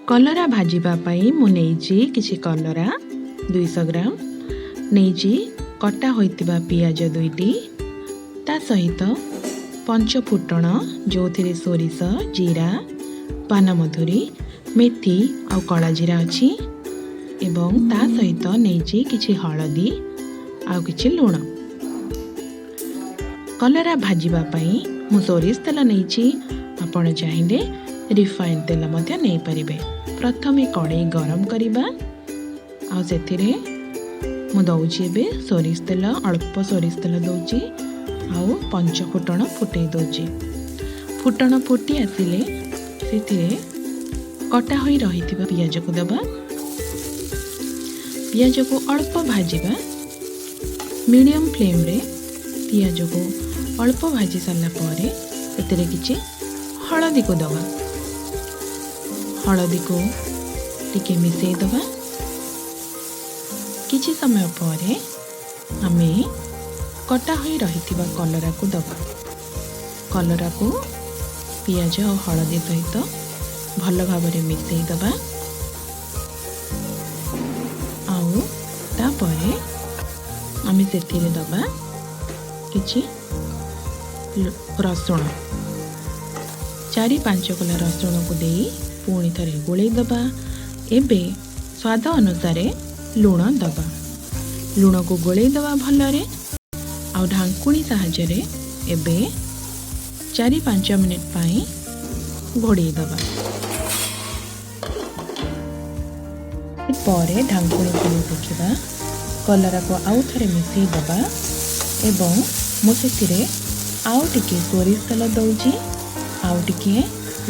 कलरा भाजिबा पई मु नेइची किछि कलरा 200 ग्राम नेइची कटा होइतिबा पियाज 2टी ता सहित पंच फुटण जो थिरे सोरिष जीरा पानमधुरी मेथी आ कला जीरा अछि एवं ता सहित नेइची किछि हळदी आ किछि लूण। कलरा भाजिबा पई मु सोरिष तेल नेइची आपण चाहिले रिफाइन तेल मध्य नहीं परिबे। प्रथमे कड़ाई गरम करिबा आ सेथिरे मु दउची एबे सोरिष तेल अल्प सोरिष तेल दउची आउ पंच फुटण फुटै दउची। फुटण फुटी आसिले सेथिरे कटा होई रहिथिबा पियाज को दबा। पियाज को अल्प भाजिबा मीडियम फ्लेम रे पियाज को अल्प भाजी सारला परे सेथिरे किछि हळदी को दबा। हळदी को टिके मिसई दबा। किछि समय परे आमे कटा होई रहिथिबा कलरा को दबा। कलरा को पियाज और हळदी सहित भल भाबरे मिसई दबा। आउ तापरे आमे सेथिरे दबा किछि रसुण 4-5 कला रसुण को दे पुणी थरे गोले दबा। एबे स्वाद अनुसार लूण दबा। लूण को गोले दबा भलरे आ ढांकुणी साहाय्य रे एबे 4-5 मिनिट पाई घोड़े दबा। परे ढांकुणी खोली देखिबा कलरा को आउ थरे मिसई दबा एवं मु सेथिरे आउ टिके सोरिष तेल दउची आउ टिके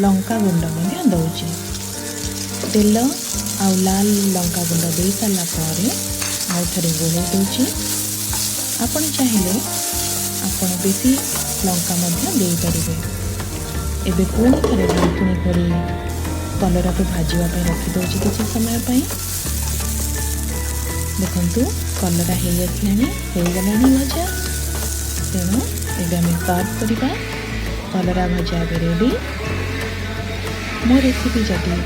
लंका गुंड मध्य दउची। तेल आउ लाल लंका गुंड दे सारा परे आउ थरे गोले दउची। आपण चाहिले आपण बेसी लंका मध्य दे परिबे। एबे पुणी थरे ढांकुणी करी कलरा को भाजिबा पई रखि दउची किछि समय पई। देखंतु कलरा हे आसलानी हे गलानी भजा। तेणु एबे आमे सर्व करिबा। कलरा भजा एबे रेडी। मो रेसिपी जदि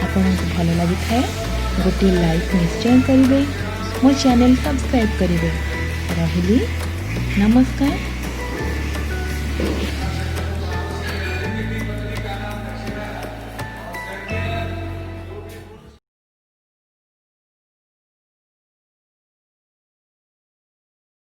आपको भल लगी थाए गोटे लाइक निश्चय करेंगे। मो चैनल सब्सक्राइब करेंगे। रहिली नमस्कार।